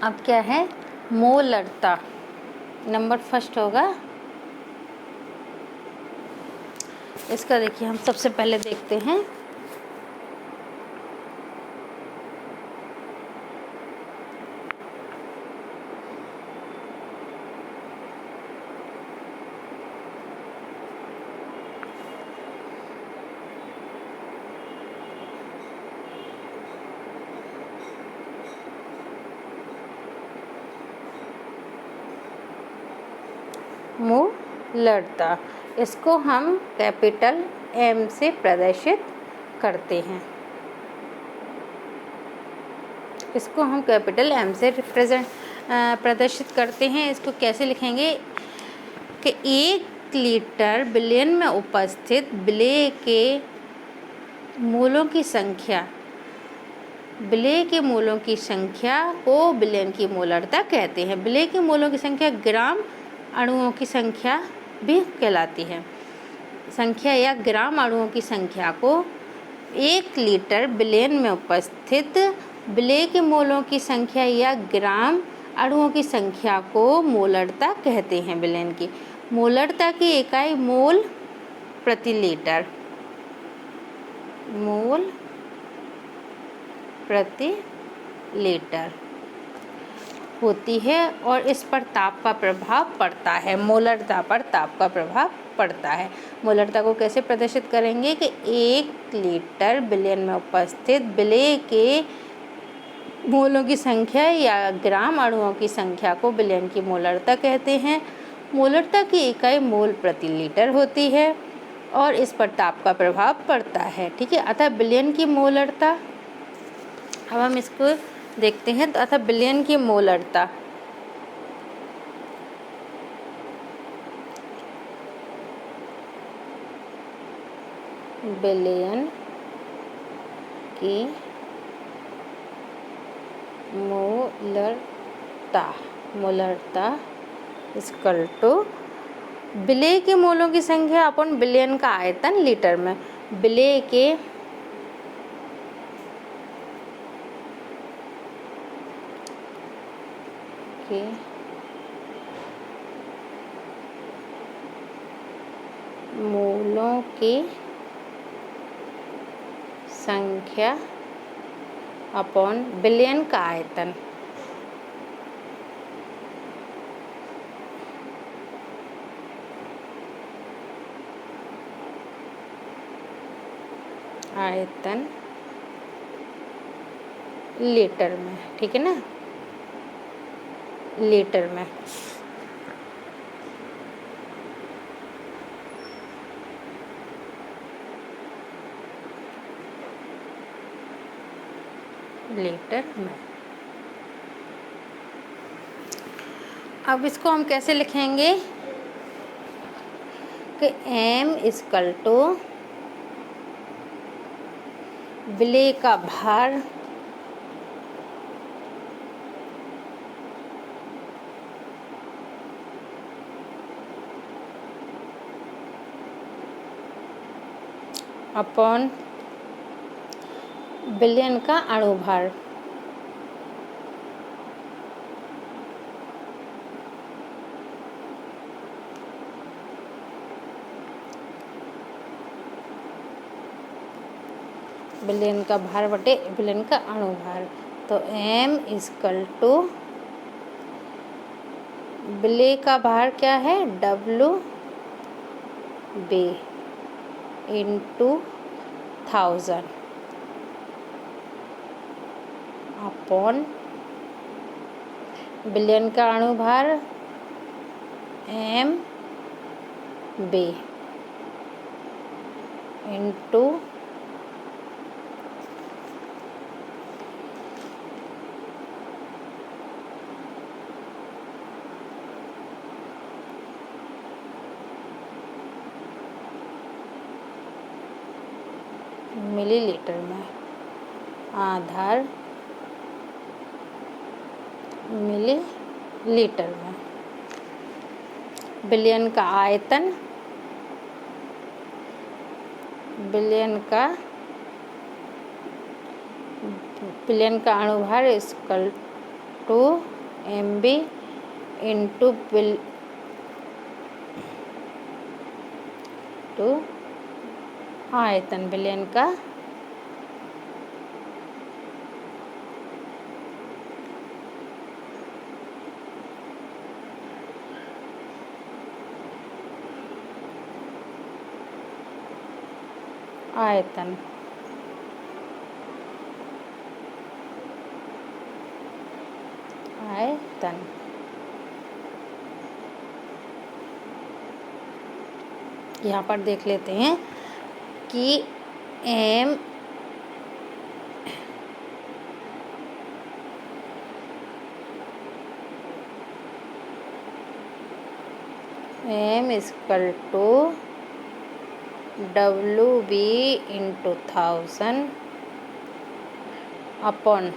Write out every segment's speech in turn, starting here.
अब क्या है, मोलरता नंबर फर्स्ट होगा। इसका देखिए हम सबसे पहले देखते हैं मोलरता। इसको हम कैपिटल एम से प्रदर्शित करते हैं। इसको हम कैपिटल एम से प्रदर्शित करते हैं। इसको कैसे लिखेंगे कि 1 लीटर बिलियन में उपस्थित विलेय के मूलों की संख्या, विलेय के मूलों की संख्या को बिलियन की मोलरता कहते हैं। विलेय के मूलों की संख्या ग्राम अणुओं की संख्या भी कहलाती है। संख्या या ग्राम अणुओं की संख्या को 1 लीटर बिलियन में उपस्थित विलेय के मूलों की संख्या या ग्राम अणुओं की संख्या को मोलरता कहते हैं। बिलियन की मोलरता की इकाई मोल प्रति लीटर, मोल प्रति लीटर होती है और इस पर ताप का प्रभाव पड़ता है। मोलरता पर ताप का प्रभाव पड़ता है। मोलरता को कैसे प्रदर्शित करेंगे कि 1 लीटर बिलियन में उपस्थित विलेय के मोलों की संख्या या ग्राम अणुओं की संख्या को बिलियन की मोलरता कहते हैं। मोलरता की इकाई मोल प्रति लीटर होती है और इस पर ताप का प्रभाव पड़ता है। ठीक है, अतः बिलियन की मोलरता, अब हम इसको देखते हैं। तो अतः बिलियन की मोलरता बिलियन की मोलरता इक्वल टू विलेय के मोलों की संख्या अपन बिलियन का आयतन लीटर में। विलेय के मूलों की संख्या अपॉन बिलियन का आयतन। आयतन लीटर में, ठीक है ना, लीटर में। लीटर में। अब इसको हम कैसे लिखेंगे कि m इक्वल टू विलेय का भार अपॉन बिलियन का अणुभार। बिलियन का भार बटे बिलियन का अणुभार। तो m इक्वल टू विलेय का भार क्या है, WB इंटू 1000 अपॉन बिलियन का अणुभार MB इंटू मिलीलीटर में। आधार मिलीलीटर में। बिलियन का आयतन, बिलियन का अणुभार equal to MB into two आयतन बिलियन का आयतन। आयतन यहाँ पर देख लेते हैं कि M equal to WB into 1000 upon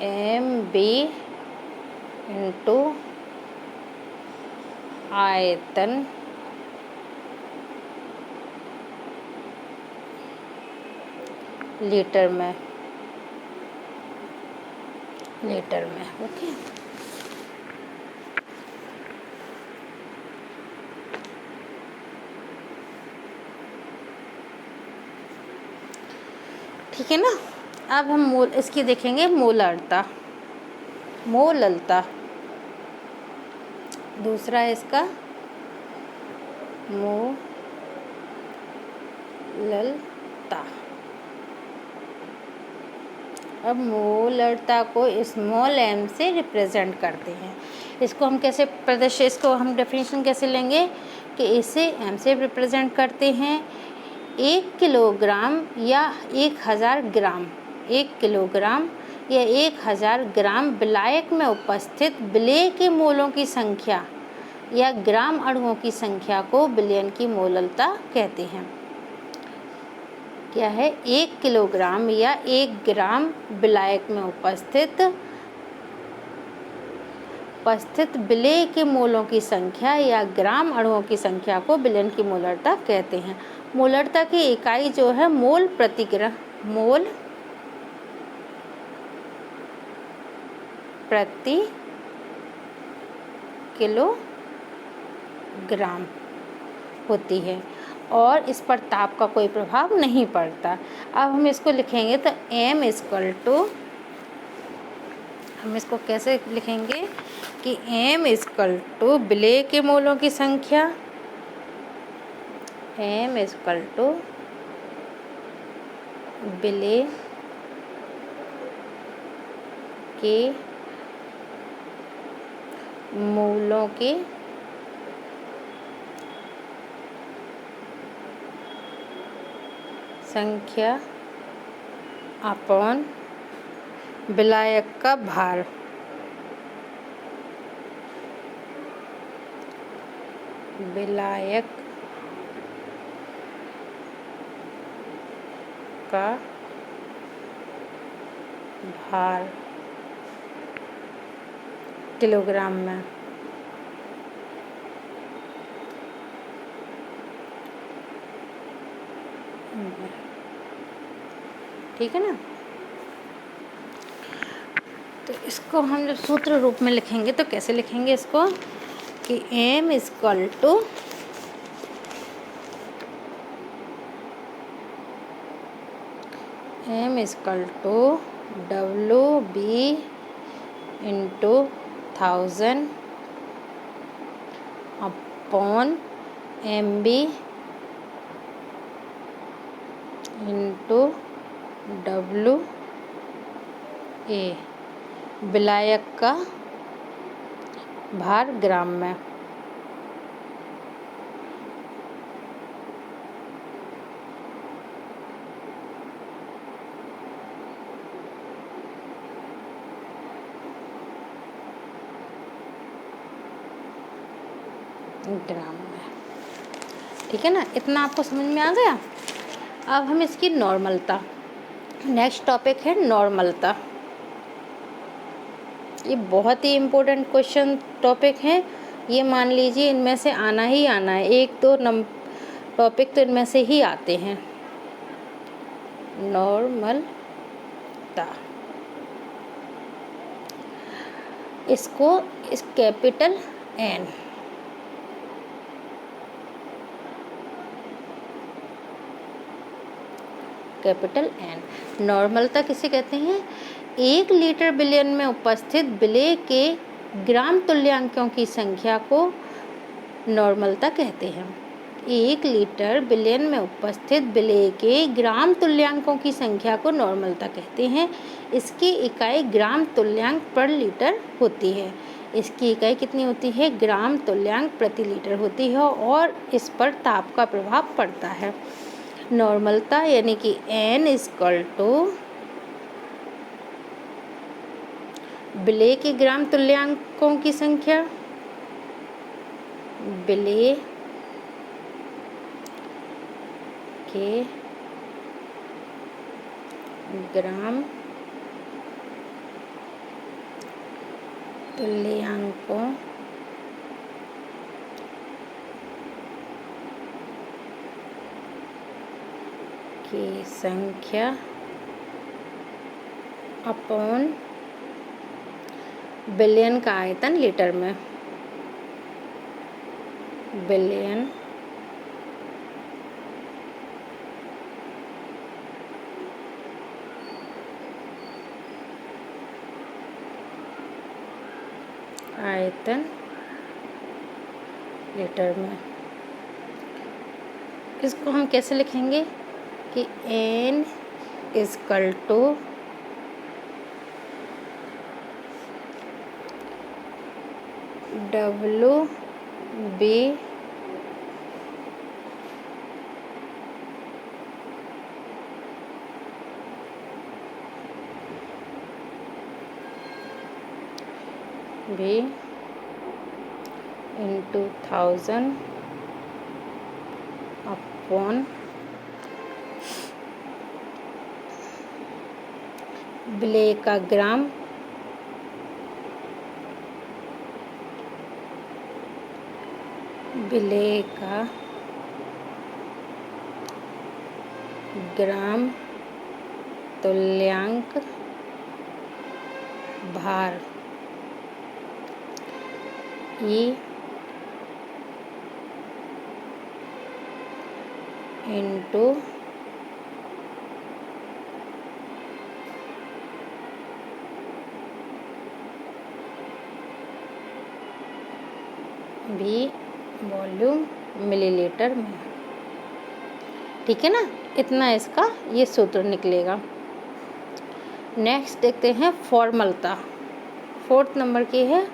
MB into आयतन लीटर में। ओके। ठीक है ना। अब हम इसकी देखेंगे मोलरता। दूसरा है इसका मोलरता। अब मोलरता को स्मॉल m से रिप्रेजेंट करते हैं। इसको हम कैसे इसको हम डेफिनेशन कैसे लेंगे कि इसे m से रिप्रेजेंट करते हैं। 1 किलोग्राम या 1000 ग्राम, 1 किलोग्राम या 1000 ग्राम विलायक में उपस्थित विलेय के मोलों की संख्या या ग्राम अणुओं की संख्या को बिलियन की मोलरता कहते हैं। क्या है? 1 किलोग्राम या 1 ग्राम विलायक में उपस्थित विलेय के मोलों की संख्या या ग्राम अणुओं की संख्या को बिलियन की मोलरता कहते हैं। मोलरता की इकाई जो है मोल प्रति किलोग्राम होती है और इस पर ताप का कोई प्रभाव नहीं पड़ता। अब हम इसको लिखेंगे तो m इक्वल टू, हम इसको कैसे लिखेंगे कि m इक्वल टू विलेय के मोलों की संख्या, m इक्वल टू विलेय के मोलों की संख्या अपॉन विलायक का भार। विलायक का भार किलोग्राम में। ठीक है ना। तो इसको हम जब सूत्र रूप में लिखेंगे तो कैसे लिखेंगे इसको कि m equal to WB into 1000 upon MB into WA विलायक का भार ग्राम में। ग्राम में। ठीक है ना। इतना आपको समझ में आ गया। अब हम इसकी नॉर्मलता, नेक्स्ट टॉपिक है नॉर्मलता। ये बहुत ही इम्पोर्टेंट क्वेश्चन टॉपिक है। ये मान लीजिए इनमें से आना ही आना है, 1-2 टॉपिक तो इनमें से ही आते हैं। नॉर्मलता। इसको इस कैपिटल एन, कैपिटल एन नॉर्मलता किसे कहते हैं? 1 लीटर बिलियन में उपस्थित विलेय के ग्राम तुल्यांकों की संख्या को नॉर्मलता कहते हैं। 1 लीटर बिलियन में उपस्थित विलेय के ग्राम तुल्यांकों की संख्या को नॉर्मलता कहते हैं। इसकी इकाई ग्राम तुल्यांक पर लीटर होती है। इसकी इकाई कितनी होती है? ग्राम तुल्यांक प्रति लीटर होती है और इस पर ताप का प्रभाव पड़ता है। नॉर्मलता यानी कि N इक्वल टू विलेय के ग्राम तुल्यांकों की संख्या, विलेय के ग्राम तुल्यांकों की संख्या अपॉन बिलियन का आयतन लीटर में, बिलियन आयतन लीटर में। इसको हम कैसे लिखेंगे कि N equal to WB into 1000 upon विलेय का ग्राम विलेय का ग्राम तुल्यांक भार E इंटू भी वॉल्यूम मिलीलीटर में। ठीक है ना, इतना इसका ये सूत्र निकलेगा। नेक्स्ट देखते हैं फॉर्मलता। 4th नंबर की है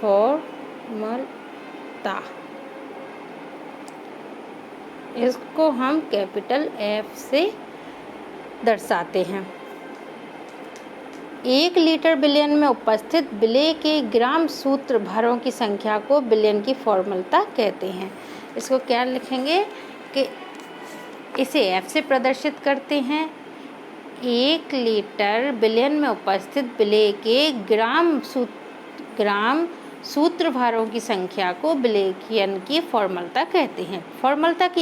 फॉर्मलता। इसको हम कैपिटल F से दर्शाते हैं। 1 लीटर बिलियन में उपस्थित विलेय के ग्राम सूत्र भारों की संख्या को बिलियन की फॉर्मलता कहते हैं। इसको क्या लिखेंगे कि इसे F से प्रदर्शित करते हैं। 1 लीटर बिलियन में उपस्थित विलेय के ग्राम सूत्र भारों की संख्या को विलेयन की फॉर्मलता कहते हैं। फॉर्मलता की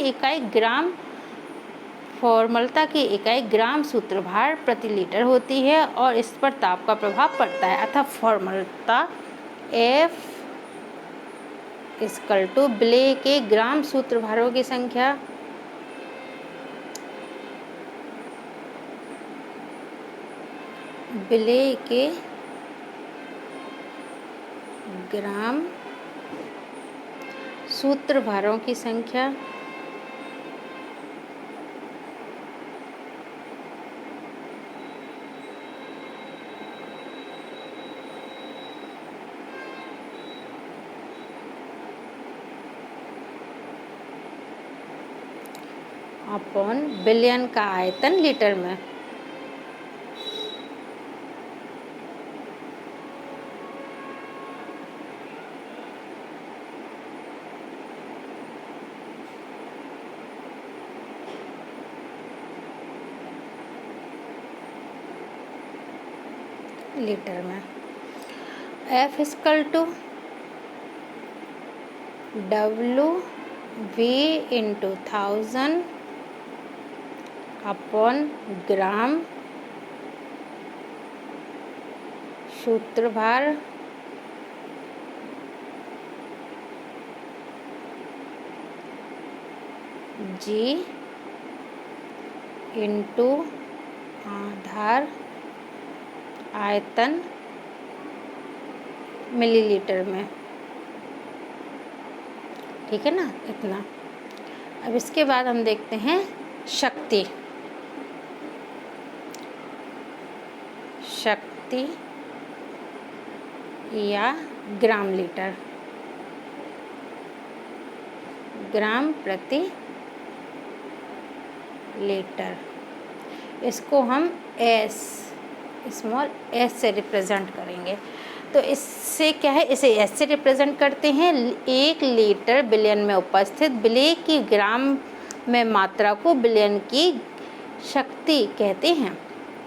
इकाई ग्राम सूत्रभार प्रति लीटर होती है और इस पर ताप का प्रभाव पड़ता है। अतः फॉर्मलता F इक्वल टू विलेय के ग्राम सूत्रभारों की संख्या विलेय के ग्राम सूत्रभारों की संख्या अपॉन बिलियन का आयतन लीटर में। लीटर में F equal to WV into 1000 upon gram सूत्रभार G इंटू आधार आयतन मिलीलीटर में। ठीक है ना, इतना। अब इसके बाद हम देखते हैं शक्ति। शक्ति या ग्राम लीटर, ग्राम प्रति लीटर। इसको हम एस, स्मॉल एस से रिप्रेजेंट करेंगे। तो इससे क्या है, इसे एस से रिप्रेजेंट करते हैं। 1 लीटर बिलियन में उपस्थित विलेय की ग्राम में मात्रा को बिलियन की शक्ति कहते हैं।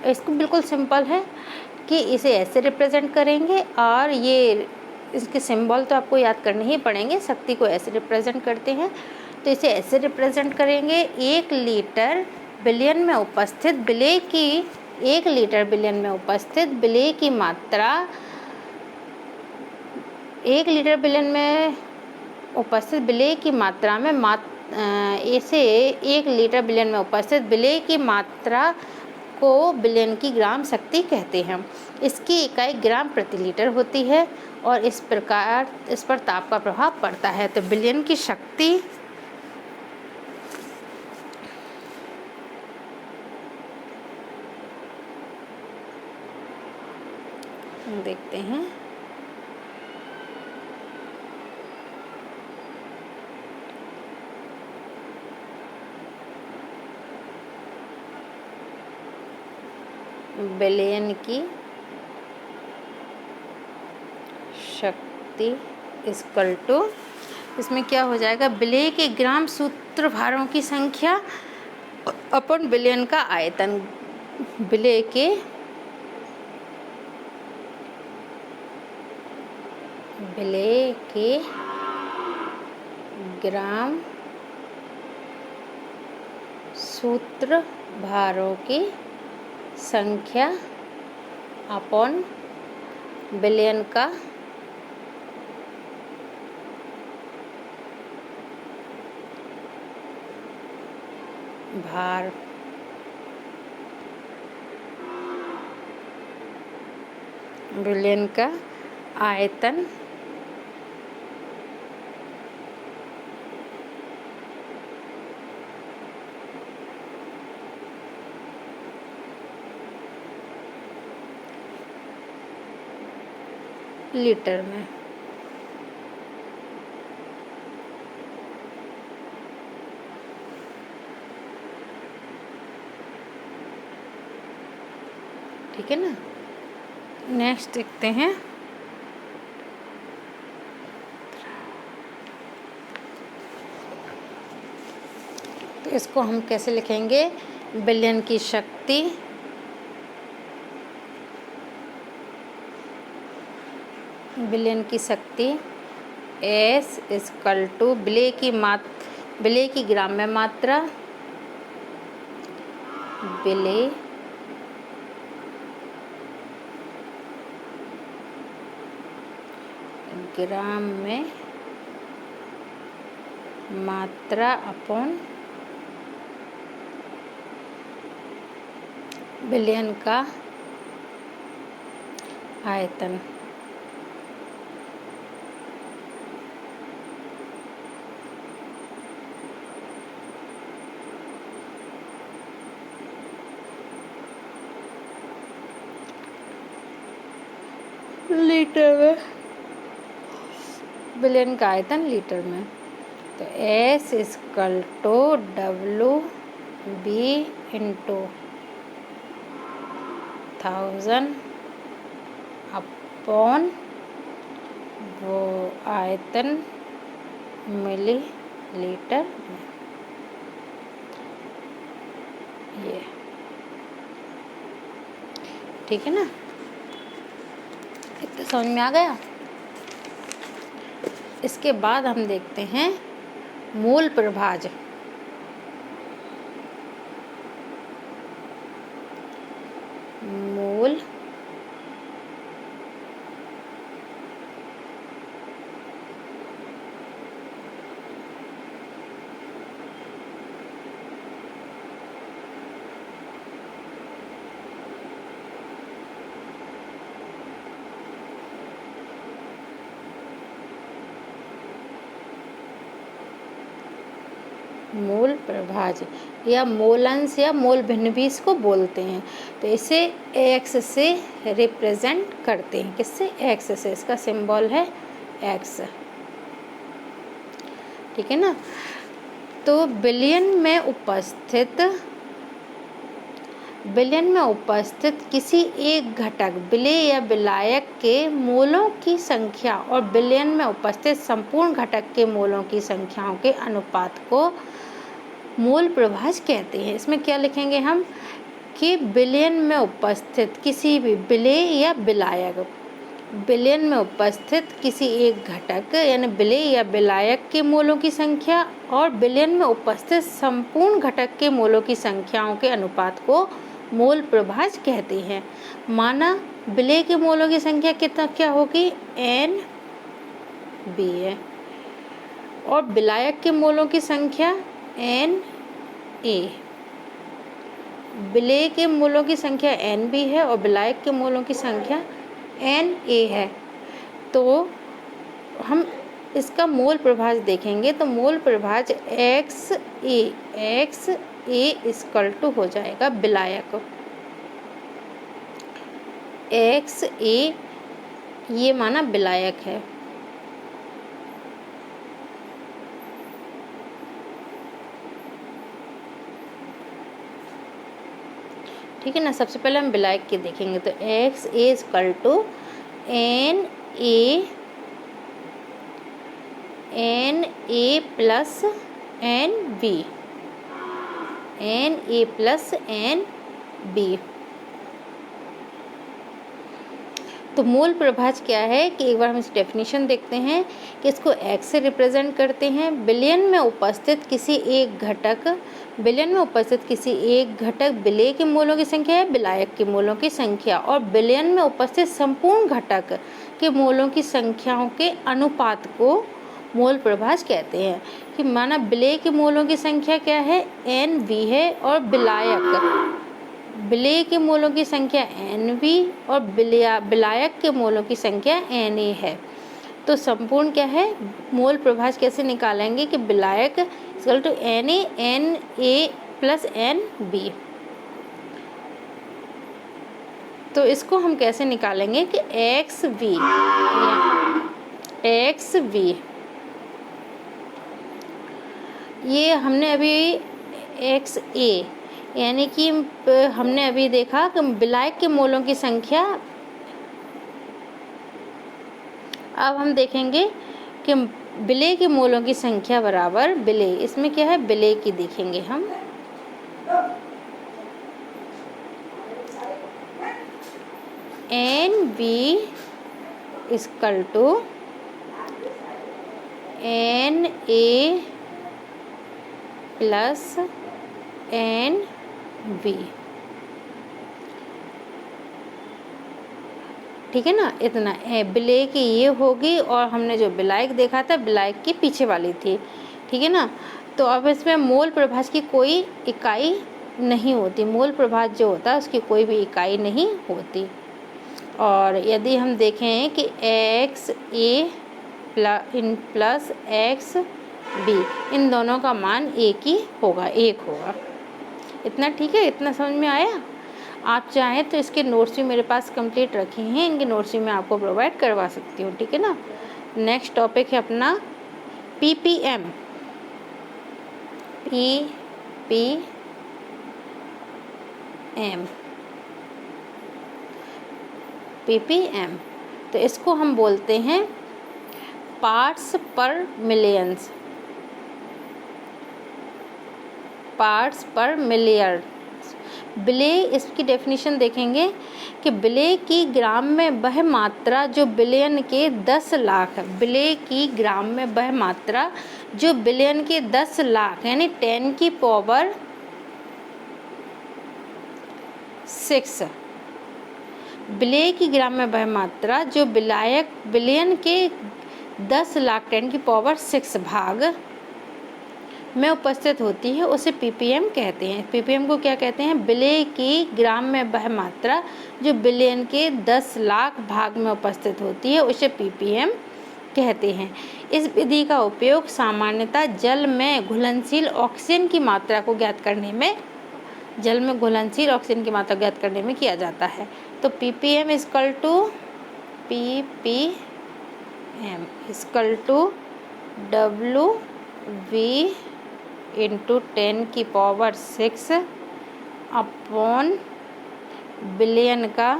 इसको बिल्कुल सिंपल है कि इसे ऐसे रिप्रेजेंट करेंगे, और ये इसके सिंबल तो आपको याद करने ही पड़ेंगे। शक्ति को ऐसे रिप्रेजेंट करते हैं, तो इसे ऐसे रिप्रेजेंट करेंगे। 1 लीटर बिलियन में उपस्थित विलेय की 1 लीटर बिलियन में उपस्थित विलेय की मात्रा, 1 लीटर बिलियन में उपस्थित विलेय की मात्रा में इसे 1 लीटर बिलियन में उपस्थित विलेय की मात्रा को बिलियन की ग्राम शक्ति कहते हैं। इसकी इकाई ग्राम प्रति लीटर होती है, और इस प्रकार इस पर ताप का प्रभाव पड़ता है। तो बिलियन की शक्ति देखते हैं। बिलियन की शक्ति इक्वल टू, इसमें क्या हो जाएगा, विलेय के ग्राम सूत्रभारों की संख्या अपन बिलियन का आयतन। विलेय के ग्राम सूत्रभारों की संख्या अपॉन बिलियन का भार। बिलियन का आयतन लीटर में। ठीक है ना। नेक्स्ट देखते हैं, तो इसको हम कैसे लिखेंगे, बिलियन की शक्ति S इक्वल टू विलेय की ग्राम में मात्रा, विलेय ग्राम में मात्रा अपॉन बिलियन का आयतन। लीटर में, बिलियन का आयतन लीटर में। तो S equal to WB into 1000 upon वो आयतन मिलीलीटर में। ये ठीक है ना, इतना समझ में आ गया। इसके बाद हम देखते हैं मूल प्रभाज। मूल मूल प्रभाज या मोलंश या मोल भिन्न भी इसको बोलते हैं। तो इसे एक्स से रिप्रेजेंट करते हैं। किससे? एक्स से। इसका सिंबल है एक्स। ठीक है ना। तो बिलियन में उपस्थित किसी एक घटक विलेय या विलायक के मोलों की संख्या और बिलियन में उपस्थित संपूर्ण घटक के मोलों की संख्याओं के अनुपात को मोल प्रभाज कहते हैं। इसमें क्या लिखेंगे हम कि बिलियन में उपस्थित किसी भी विलेय या विलायक, बिलियन में उपस्थित किसी एक घटक यानी विलेय या विलायक के मोलों की संख्या और बिलियन में उपस्थित संपूर्ण घटक के मोलों की संख्याओं के अनुपात को मोल प्रभाज कहते हैं। माना विलेय के मोलों की संख्या क्या होगी? एन बी है और विलायक के मोलों की संख्या एन ए। विलेय के मोलों की संख्या एन बी है और विलायक के मोलों की संख्या एन ए है। तो हम इसका मोल प्रभाज देखेंगे तो मोल प्रभाज एक्स ए इक्वल टू हो जाएगा विलायक। एक्स ए ये माना विलायक है। ठीक है ना। सबसे पहले हम विलायक के देखेंगे तो X A equal to N A plus N B, N A plus N B. तो मूल प्रभाज क्या है कि एक बार हम इस डेफिनेशन देखते हैं कि इसको एक्स से रिप्रेजेंट करते हैं। बिलियन में उपस्थित किसी एक घटक विलेय के मोलों की संख्या है विलायक के मोलों की संख्या और बिलियन में उपस्थित संपूर्ण घटक के मोलों की संख्याओं के अनुपात को मोल प्रभाज कहते हैं। कि माना विलेय के मोलों की संख्या क्या है? एन बी है और विलेय के मोलों की संख्या एन बी और विलायक के मोलों की संख्या एन ए है। तो संपूर्ण क्या है? मोल प्रभाज कैसे निकालेंगे कि विलायक equal to N A plus N B. तो इसको हम कैसे निकालेंगे कि एक्स वी ये हमने अभी एक्स ए यानी कि हमने अभी देखा कि विलायक के मोलों की संख्या। अब हम देखेंगे कि विलेय के मोलों की संख्या बराबर विलेय, इसमें क्या है? विलेय की देखेंगे हम। N B equal to N A plus N B. ठीक है ना। इतना है विलेय की ये होगी और हमने जो विलायक देखा था विलायक की पीछे वाली थी। ठीक है ना। तो अब इसमें मोल प्रभाज की कोई इकाई नहीं होती। मोल प्रभाज जो होता है उसकी कोई भी इकाई नहीं होती। और यदि हम देखें कि x A plus x be in दोनों का मान एक ही होगा, एक होगा। इतना ठीक है। इतना समझ में आया? आप चाहें तो इसके नोट्स भी मेरे पास कंप्लीट रखे हैं, इनके नोट्स भी मैं आपको प्रोवाइड करवा सकती हूँ। ठीक है ना। नेक्स्ट टॉपिक है अपना पीपीएम। पीपीएम तो इसको हम बोलते हैं पार्ट्स पर मिलियंस, पार्ट्स पर मिलियन। विलेय, इसकी डेफिनेशन देखेंगे कि विलेय की ग्राम में वह मात्रा जो बिलियन के 10 लाख, विलेय की ग्राम में वह मात्रा जो बिलियन के 10 लाख यानी 10 की पावर 6, विलेय की ग्राम में वह मात्रा जो बिलियन के 10 लाख 10 की पावर 6 भाग में उपस्थित होती है उसे पीपीएम कहते हैं। पीपीएम को क्या कहते हैं? विलेय की ग्राम में वह मात्रा जो बिलियन के 10 लाख भाग में उपस्थित होती है उसे पीपीएम कहते हैं। इस विधि का उपयोग सामान्यतः जल में घुलनशील ऑक्सीजन की मात्रा को ज्ञात करने में किया जाता है। तो ppm equal to WV into 10⁶ upon billion का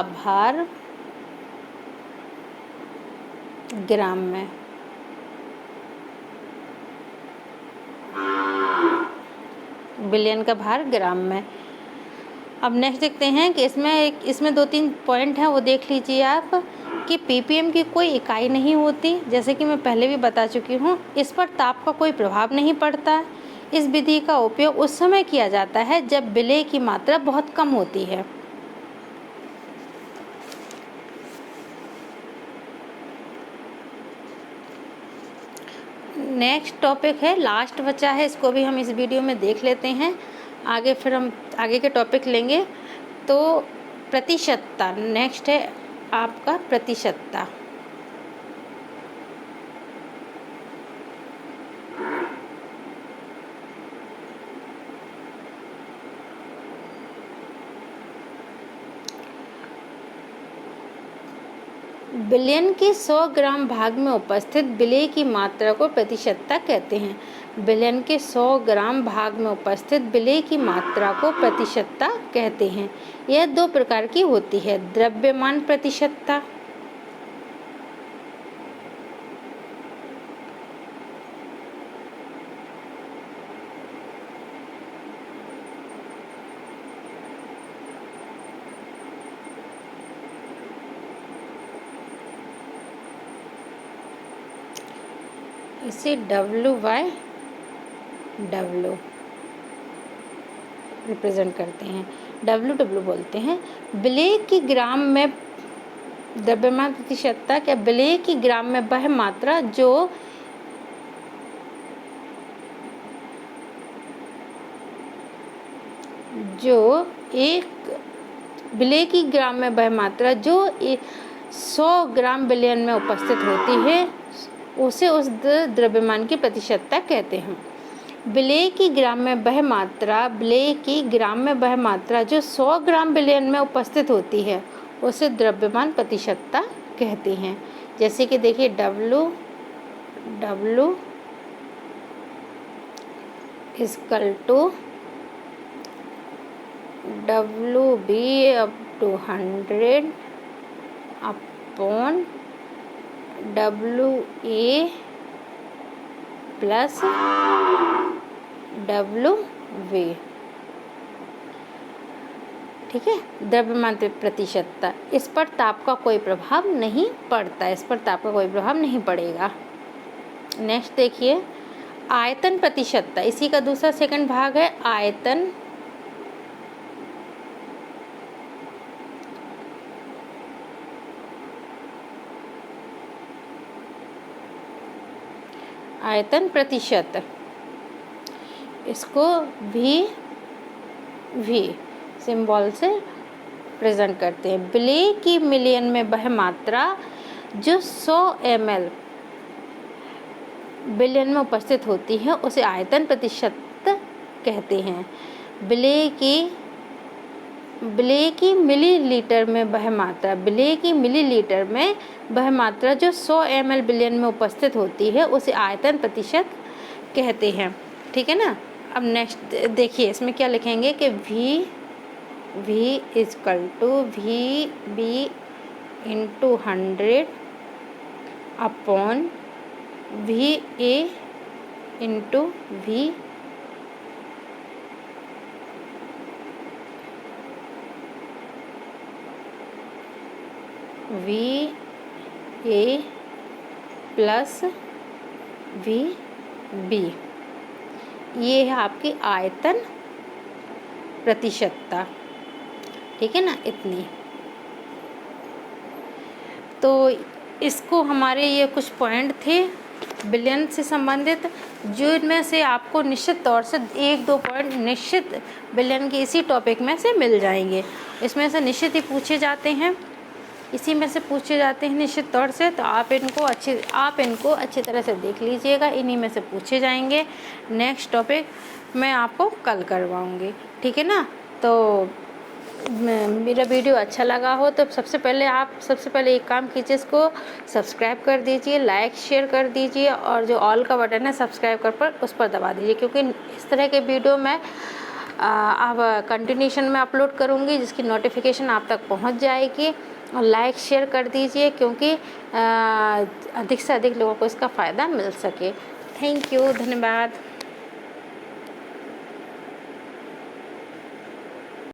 भार ग्राम में। बिलियन का भार ग्राम में। अब नेक्स्ट देखते हैं कि इसमें 2-3 पॉइंट हैं, वो देख लीजिए आप कि ppm की कोई इकाई नहीं होती, जैसे कि मैं पहले भी बता चुकी हूँ। इस पर ताप का कोई प्रभाव नहीं पड़ता। इस विधि का उपयोग उस समय किया जाता है जब विलेय की मात्रा बहुत कम होती है। नेक्स्ट टॉपिक है, लास्ट बचा है, इसको भी हम इस वीडियो में देख लेते हैं। आगे फिर हम आगे के टॉपिक लेंगे। तो प्रतिशतता नेक्स्ट है आपका प्रतिशतता। बिलियन के 100 ग्राम भाग में उपस्थित विलेय की मात्रा को प्रतिशतता कहते हैं। बिलियन के 100 ग्राम भाग में उपस्थित विलेय की मात्रा को प्रतिशतता कहते हैं। यह 2 प्रकार की होती है, द्रव्यमान प्रतिशतता इसे W/W रिप्रेजेंट करते हैं, WW बोलते हैं। विलेय की ग्राम में द्रव्यमान प्रतिशतता क्या विलेय की ग्राम में वह मात्रा जो विलेय की ग्राम में वह मात्रा जो 100 ग्राम बिलियन में उपस्थित होती है उसे उस द्रव्यमान की प्रतिशतता कहते हैं। विलेय की ग्राम में वह मात्रा जो 100 ग्राम बिलियन में उपस्थित होती है उसे द्रव्यमान प्रतिशतता कहते हैं। जैसे कि देखिए W equal to WB up to 100 upon WA plus WV। ठीक है, द्रव्यमान प्रतिशतता। इस पर ताप का कोई प्रभाव नहीं पड़ेगा। नेक्स्ट देखिए आयतन प्रतिशतता, इसी का दूसरा सेकंड भाग है आयतन प्रतिशत। इसको V सिंबल से प्रेजेंट करते हैं। विलेय की मिलियन में वह मात्रा जो 100 ml बिलियन में उपस्थित होती है उसे आयतन प्रतिशत कहते हैं। विलेय की मिलीलीटर में वह मात्रा जो 100 ml बिलियन में उपस्थित होती है उसे आयतन प्रतिशत कहते हैं। ठीक है ना। अब नेक्स्ट देखिए इसमें क्या लिखेंगे कि V equal to VB into 100 upon VA into VA plus VB। ये है आपकी आयतन प्रतिशतता। ठीक है ना, इतनी। तो इसको हमारे ये कुछ पॉइंट थे बिलियन से संबंधित। जो इनमें से आपको निश्चित तौर से 1-2 पॉइंट निश्चित विलियन के इसी टॉपिक में से मिल जाएंगे। इसमें से निश्चित ही पूछे जाते हैं, इसी में से पूछे जाते हैं निश्चित तौर से। तो आप इनको अच्छी तरह से देख लीजिएगा, इन्हीं में से पूछे जाएंगे। नेक्स्ट टॉपिक मैं आपको कल करवाऊँगी, ठीक है ना। तो मेरा वीडियो अच्छा लगा हो तो सबसे पहले एक काम कीजिए, इसको सब्सक्राइब कर दीजिए, लाइक शेयर कर दीजिए, और जो ऑल का बटन है सब्सक्राइब कर पर उस पर दबा दीजिए, क्योंकि इस तरह के वीडियो मैं अब कंटिन्यूशन में अपलोड करूँगी, जिसकी नोटिफिकेशन आप तक पहुँच जाएगी। और लाइक शेयर कर दीजिए, क्योंकि अधिक से अधिक लोगों को इसका फ़ायदा मिल सके। थैंक यू, धन्यवाद।